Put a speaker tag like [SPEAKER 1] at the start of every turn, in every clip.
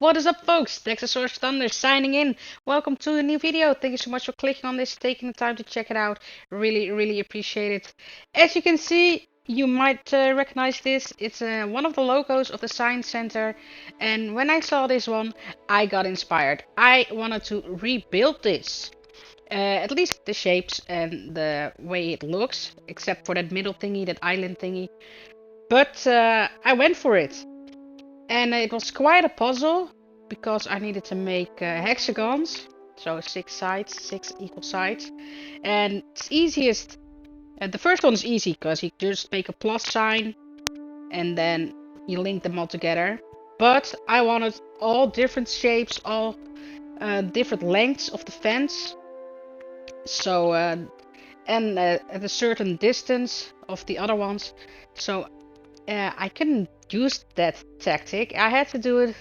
[SPEAKER 1] What is up, folks? Texasaurus Thunder signing in. Welcome to a new video. Thank you so much for clicking on this, taking the time to check it out. Really appreciate it. As you can see, you might recognize this. It's one of the logos of the Science Center. And when I saw this one, I got inspired. I wanted to rebuild this. At least the shapes and the way it looks, except for that middle thingy, that island thingy. But I went for it. And it was quite a puzzle because I needed to make hexagons, so 6 sides, 6 equal sides. And it's easiest, the first one is easy because you just make a plus sign and then you link them all together. But I wanted all different shapes, all different lengths of the fence. So, and at a certain distance of the other ones. So I couldn't use that tactic. I had to do it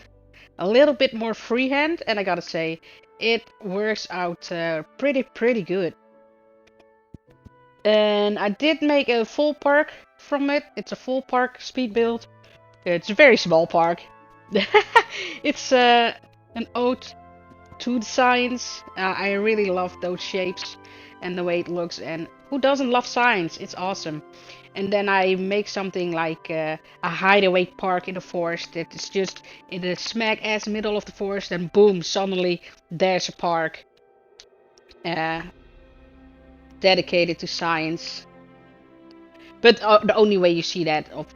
[SPEAKER 1] a little bit more freehand, and I gotta say, it works out pretty good. And I did make a full park from it. It's a full park speed build. It's a very small park. It's an ode to the science. I really love those shapes and the way it looks, and who doesn't love science? It's awesome. And then I make something like a hideaway park in the forest that is just in the smack ass middle of the forest, and boom, suddenly there's a park dedicated to science. But the only way you see that, well,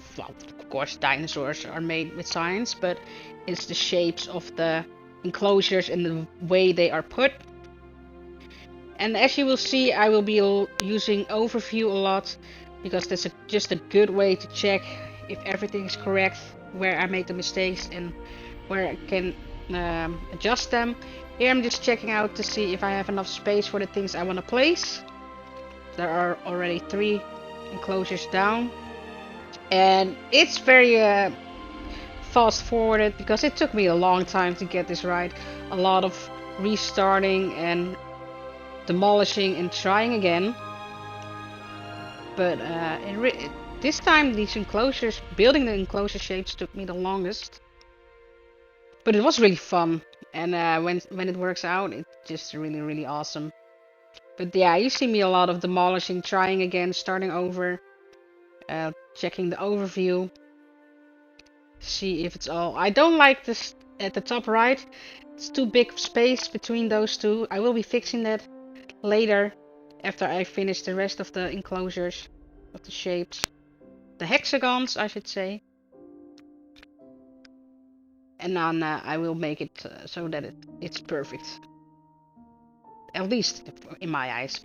[SPEAKER 1] of course, dinosaurs are made with science, but it's the shapes of the enclosures and the way they are put. And as you will see, I will be using overview a lot, because that's just a good way to check if everything is correct, where I made the mistakes and where I can adjust them. Here I'm just checking out to see if I have enough space for the things I want to place. There are already 3 enclosures down, and it's very fast forwarded because it took me a long time to get this right. A lot of restarting and demolishing and trying again. But this time these enclosures, building the enclosure shapes, took me the longest. But it was really fun, and when it works out, it's just really awesome. But yeah, you see me a lot of demolishing, trying again, starting over, checking the overview, see if it's all. I don't like this at the top right. It's too big space between those two. I will be fixing that later, after I finish the rest of the enclosures, of the shapes. The hexagons, I should say. And then I will make it so that it's perfect. At least in my eyes.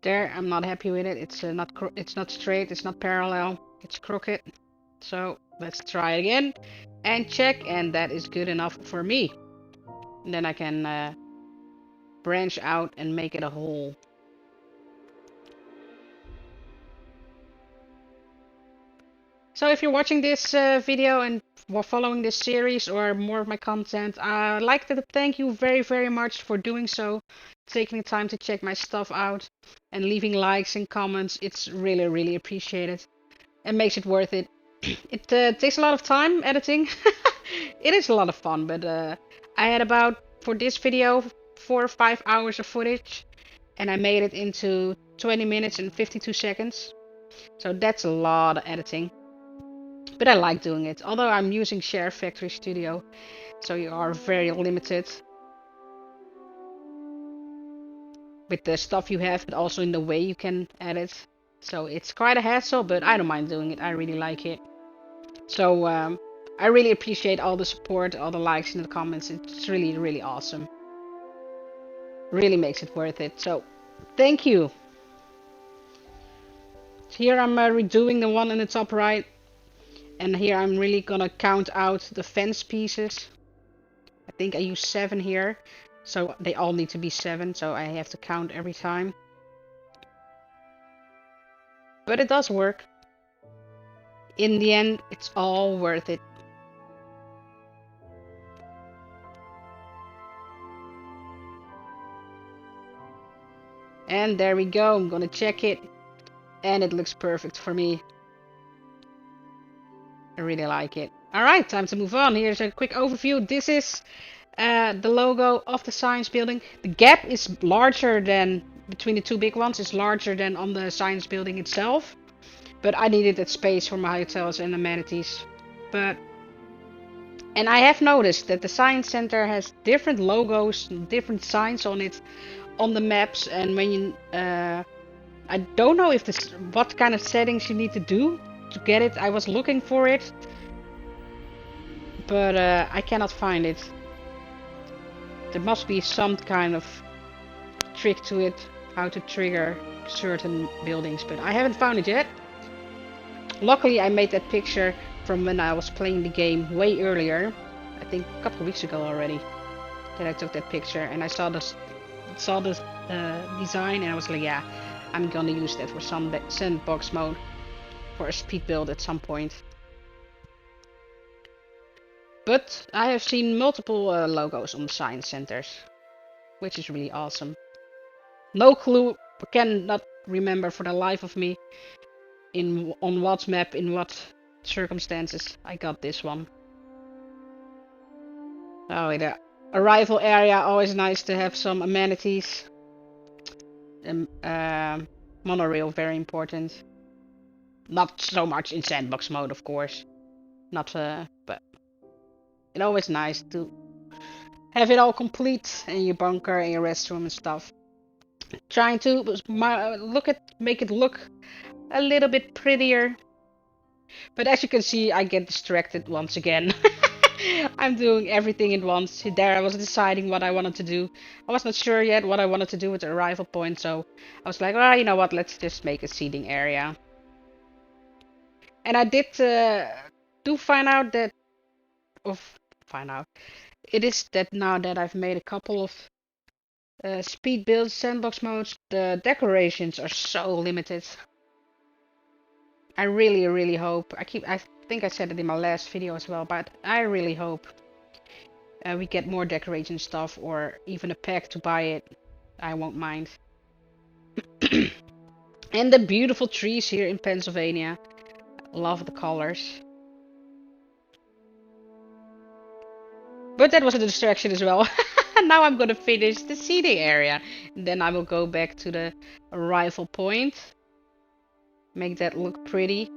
[SPEAKER 1] There, I'm not happy with it. It's not straight, it's not parallel, it's crooked. So let's try again and check, and that is good enough for me. And then I can branch out and make it a whole. So if you're watching this video and following this series or more of my content, I'd like to thank you very much for doing so, taking the time to check my stuff out and leaving likes and comments. It's really appreciated and makes it worth it. It takes a lot of time editing. It is a lot of fun, but I had about, for this video, 4 or 5 hours of footage, and I made it into 20 minutes and 52 seconds. So that's a lot of editing. But I like doing it, although I'm using Share Factory Studio, so you are very limited with the stuff you have, but also in the way you can edit. So it's quite a hassle, but I don't mind doing it. I really like it. So I really appreciate all the support, all the likes and the comments. It's really awesome. Really makes it worth it. So thank you. Here I'm redoing the one in the top right. And here I'm really gonna count out the fence pieces. I think I use 7 here. So they all need to be 7, so I have to count every time. But it does work. In the end, it's all worth it. And there we go. I'm gonna check it. And it looks perfect for me. I really like it. Alright, time to move on. Here's a quick overview. This is the logo of the science building. The gap is larger than, between the two big ones, is larger than on the science building itself. But I needed that space for my hotels and amenities. And I have noticed that the science center has different logos, different signs on it, on the maps. And when you, I don't know if this, what kind of settings you need to do to get it. I was looking for it, but I cannot find it. There must be some kind of trick to it, how to trigger certain buildings, but I haven't found it yet. Luckily, I made that picture from when I was playing the game way earlier. I think a couple of weeks ago already that I took that picture, and I saw this design, and I was like, yeah, I'm gonna use that for some sandbox mode for a speed build at some point. But I have seen multiple logos on the science centers, which is really awesome. No clue, cannot remember for the life of me on what map, in what circumstances I got this one. Oh, in the arrival area, always nice to have some amenities. Monorail, very important. Not so much in sandbox mode, of course. Not, but it's always nice to have it all complete in your bunker and your restroom and stuff. Trying to make it look a little bit prettier. But as you can see, I get distracted once again. I'm doing everything at once. There I was deciding what I wanted to do. I was not sure yet what I wanted to do with the arrival point, so I was like, well, you know what, let's just make a seating area. And I did find out that, it is that now that I've made a couple of speed builds, sandbox modes, the decorations are so limited. I really hope, I think I said it in my last video as well, but I really hope we get more decoration stuff, or even a pack to buy it. I won't mind. And the beautiful trees here in Pennsylvania. Love the colors. But that was a distraction as well. Now I'm gonna finish the seating area. And then I will go back to the arrival point. Make that look pretty.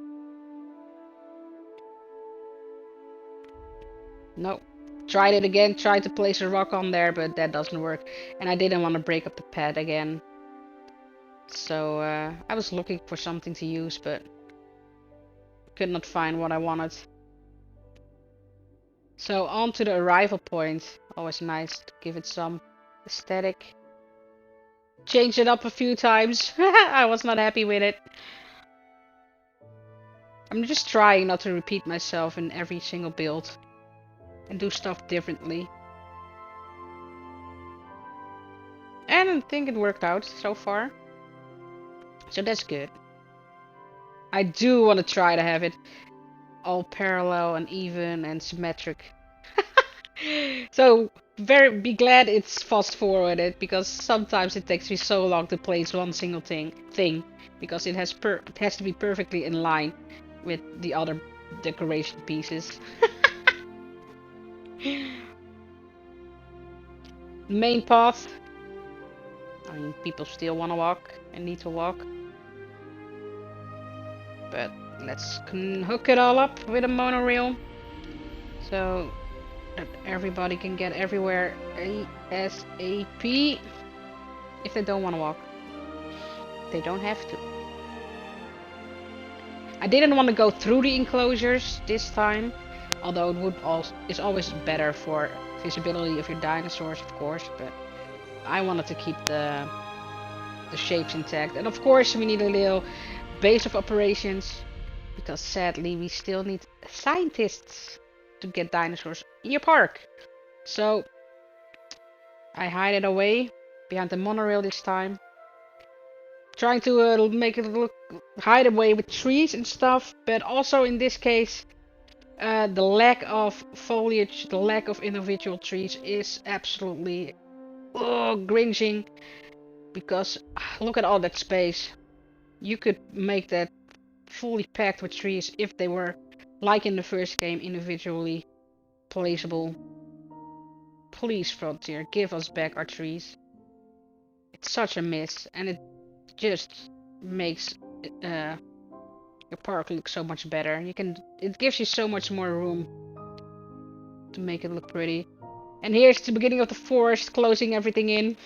[SPEAKER 1] No. Tried it again, tried to place a rock on there, but that doesn't work. And I didn't want to break up the pad again. So I was looking for something to use, but could not find what I wanted. So on to the arrival point. Always nice to give it some aesthetic. Change it up a few times. I was not happy with it. I'm just trying not to repeat myself in every single build and do stuff differently. And I think it worked out so far. So that's good. I do want to try to have it all parallel and even and symmetric. So be glad it's fast forwarded, because sometimes it takes me so long to place one single thing because it has to be perfectly in line with the other decoration pieces. Main path. I mean, people still want to walk and need to walk. But let's hook it all up with a monorail, so that everybody can get everywhere ASAP. If they don't want to walk, they don't have to. I didn't want to go through the enclosures this time, although it's always better for visibility of your dinosaurs, of course, but I wanted to keep the shapes intact. And of course we need a little base of operations, because sadly we still need scientists to get dinosaurs in your park. So I hide it away behind the monorail this time, trying to make it look hide away with trees and stuff. But also in this case, the lack of foliage, the lack of individual trees is absolutely cringing, because look at all that space. You could make that fully packed with trees if they were like in the first game, individually placeable. Please, Frontier, give us back our trees. It's such a miss, and it just makes your park look so much better. It gives you so much more room to make it look pretty. And here's the beginning of the forest, closing everything in.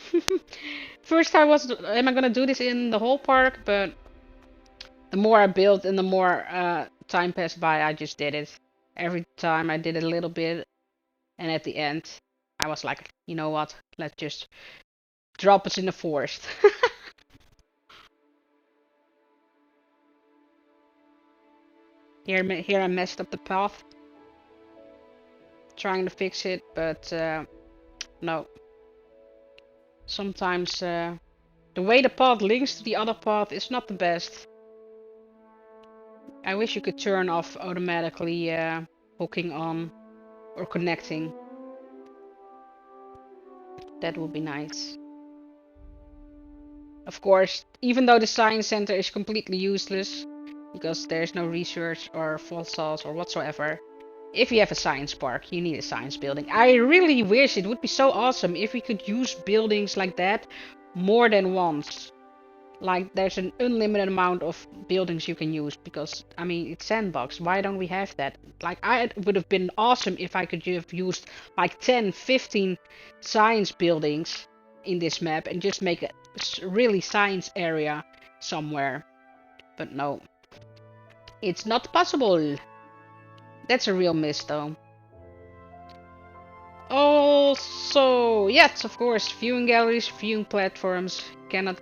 [SPEAKER 1] First I was, am I gonna do this in the whole park? But the more I built and the more time passed by, I just did it. Every time I did a little bit, and at the end, I was like, you know what? Let's just drop us in the forest. Here I messed up the path. Trying to fix it, but no. Sometimes the way the path links to the other path is not the best. I wish you could turn off automatically hooking on or connecting. That would be nice. Of course, even though the science center is completely useless because there's no research or fossils or whatsoever, if you have a science park, you need a science building. I really wish it would be so awesome if we could use buildings like that more than once. Like, there's an unlimited amount of buildings you can use, because, I mean, it's sandbox. Why don't we have that? Like, it would have been awesome if I could have used like 10, 15 science buildings in this map and just make a really science area somewhere. But no, it's not possible. That's a real miss, though. Also, yes, of course, viewing galleries, viewing platforms. Cannot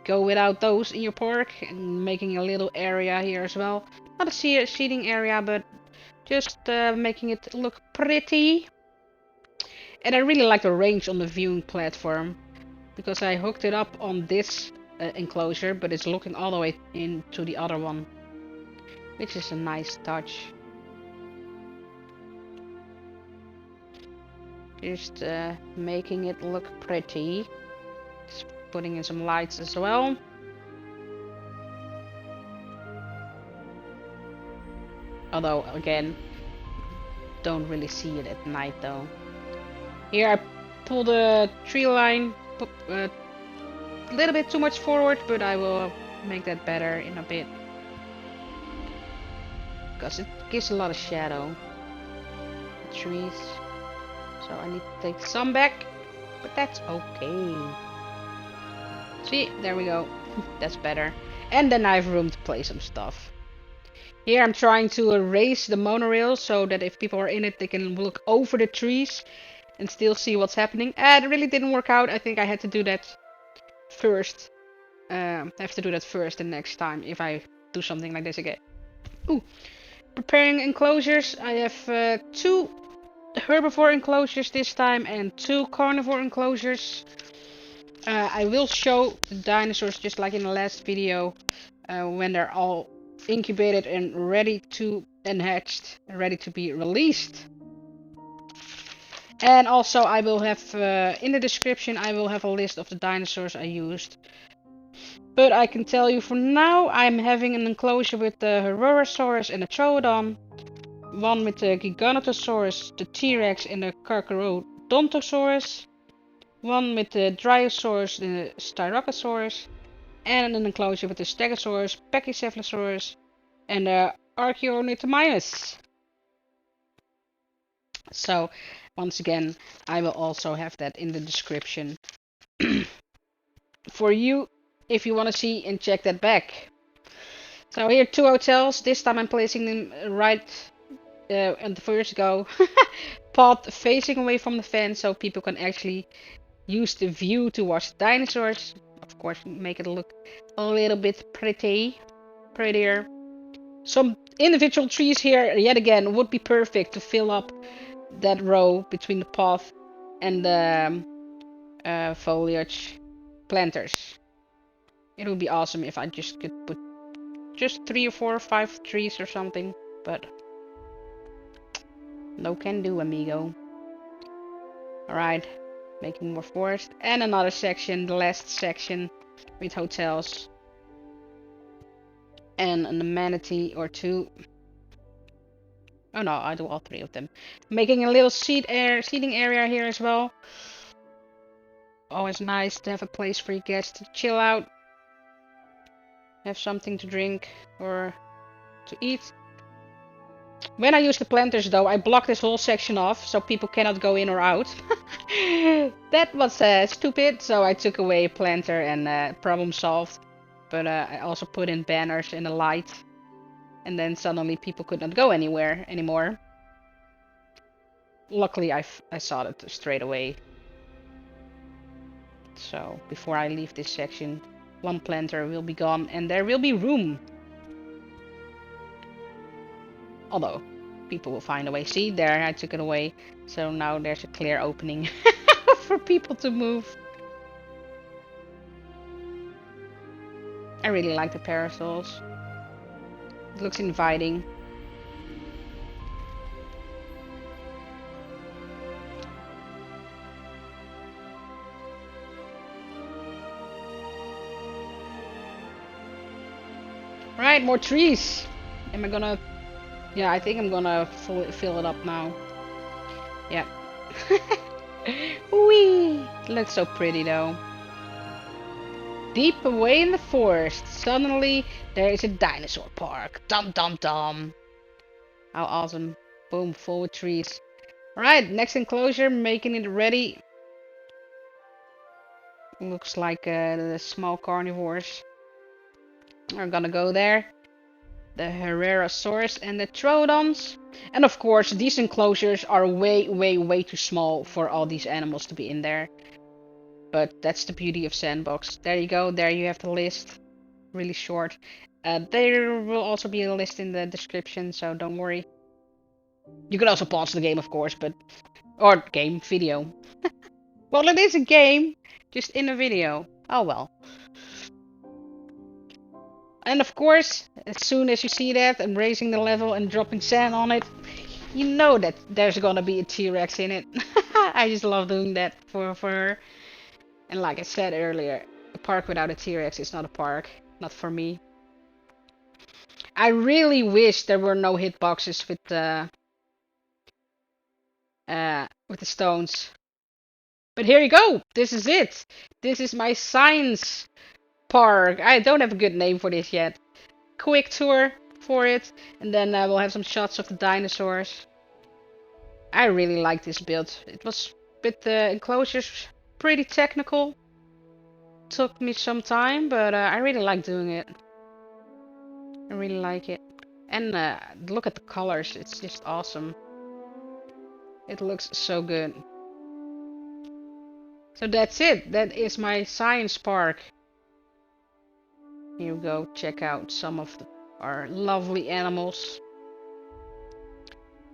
[SPEAKER 1] go without those in your park. And making a little area here as well. Not a seating area, but just making it look pretty. And I really like the range on the viewing platform, because I hooked it up on this enclosure, but it's looking all the way into the other one, which is a nice touch. Just making it look pretty. Just putting in some lights as well. Although, again, don't really see it at night though. Here I pulled a tree line a little bit too much forward, but I will make that better in a bit, because it gives a lot of shadow. The trees. So I need to take some back, but that's okay. See, there we go. That's better. And then I have room to play some stuff. Here I'm trying to erase the monorail so that if people are in it, they can look over the trees and still see what's happening. It really didn't work out. I think I had to do that first. I have to do that first the next time if I do something like this again. Ooh. Preparing enclosures. I have 2 herbivore enclosures this time and 2 carnivore enclosures. I will show the dinosaurs just like in the last video when they're all incubated and ready to and hatched and ready to be released. And also I will have in the description I will have a list of the dinosaurs I used. But I can tell you for now I'm having an enclosure with the Herrerasaurus and the Troodon. One with the Giganotosaurus, the T-Rex and the Carcharodontosaurus. One with the Dryosaurus and the Styracosaurus. And an enclosure with the Stegosaurus, Pachycephalosaurus and the Archaeornithomimus. So, once again, I will also have that in the description for you if you want to see and check that back. So here 2 hotels. This time I'm placing them right in the first go. Path facing away from the fence so people can actually use the view to watch the dinosaurs. Of course, make it look a little bit prettier. Some individual trees here, yet again, would be perfect to fill up that row between the path and the foliage planters. It would be awesome if I just could put just 3 or 4 or 5 trees or something, but no can do, amigo. Alright, making more forest and another section, the last section with hotels and a manatee or 2 Oh no, I do all 3 of them. Making a little seating area here as well. Always nice to have a place for your guests to chill out. Have something to drink or to eat. When I use the planters though, I block this whole section off so people cannot go in or out. That was stupid, so I took away a planter and problem solved. But I also put in banners and a light. And then suddenly people could not go anywhere anymore. Luckily I saw that straight away. So before I leave this section, 1 planter will be gone and there will be room. Although, people will find a way. See, there, I took it away. So now there's a clear opening for people to move. I really like the parasols. It looks inviting. Right, more trees. Am I gonna... Yeah, I think I'm gonna fill it up now. Yeah. Whee! Looks so pretty though. Deep away in the forest, suddenly there is a dinosaur park. Dum dum dum. How awesome. Boom, full with trees. Alright, next enclosure, making it ready. Looks like the small carnivores are gonna go there. The Herrerasaurus and the Troodons. And of course, these enclosures are way too small for all these animals to be in there. But that's the beauty of Sandbox. There you go, there you have the list. Really short. There will also be a list in the description, so don't worry. You can also pause the game, of course, but... Or game, video. Well, it is a game, just in a video. Oh well. And of course, as soon as you see that, I'm raising the level and dropping sand on it, you know that there's gonna be a T-Rex in it. I just love doing that for her. And like I said earlier, a park without a T-Rex is not a park. Not for me. I really wish there were no hitboxes with the stones. But here you go! This is it! This is my science park. I don't have a good name for this yet. Quick tour for it, and then we'll have some shots of the dinosaurs. I really like this build. It was with the enclosures pretty technical. Took me some time, but I really like doing it. I really like it. And look at the colors, it's just awesome. It looks so good. So that's it. That is my science park. Here we go, check out some of our lovely animals.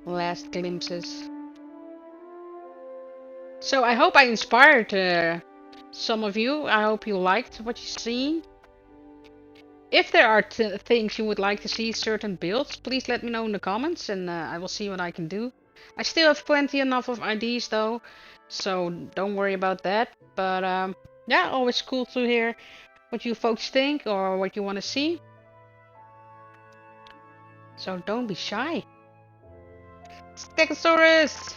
[SPEAKER 1] Last glimpses. So I hope I inspired some of you. I hope you liked what you see. If there are things you would like to see, certain builds, please let me know in the comments and I will see what I can do. I still have plenty enough of ideas though, so don't worry about that. But yeah, always cool to hear what you folks think or what you want to see. So don't be shy. Stegosaurus!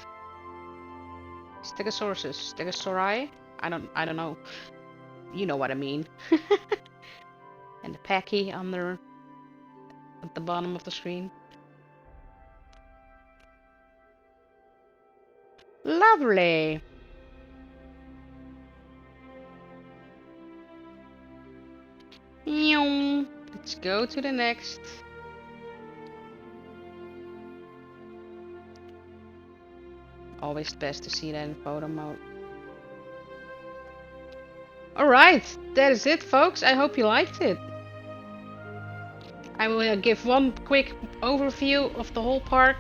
[SPEAKER 1] Stegosaurus, Stegosauri? I don't know. You know what I mean. And the Pachy under at the bottom of the screen. Lovely. Let's go to the next. Always best to see that in photo mode. Alright, that is it folks. I hope you liked it. I will give one quick overview of the whole park.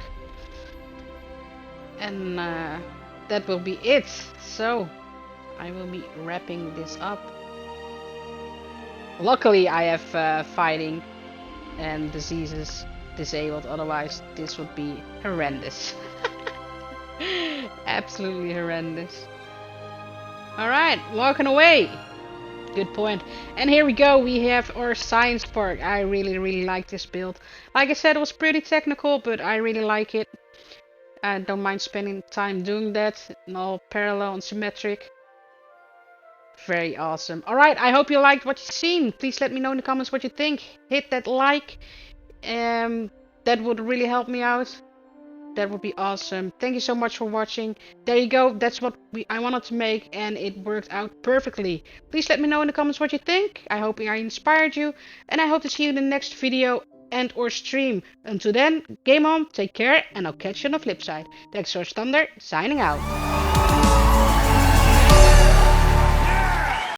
[SPEAKER 1] And that will be it. So, I will be wrapping this up. Luckily I have fighting and diseases disabled, otherwise this would be horrendous. Absolutely horrendous. Alright, walking away. Good point. And here we go, we have our science park. I really like this build. Like I said, it was pretty technical, but I really like it. I don't mind spending time doing that. And all parallel and symmetric. Very awesome. Alright, I hope you liked what you've seen. Please let me know in the comments what you think. Hit that like. That would really help me out. That would be awesome. Thank you so much for watching. There you go. That's what I wanted to make, and it worked out perfectly. Please let me know in the comments what you think. I hope I inspired you, and I hope to see you in the next video and or stream. Until then, game on, take care, and I'll catch you on the flip side. Dinosaurs Thunder, signing out.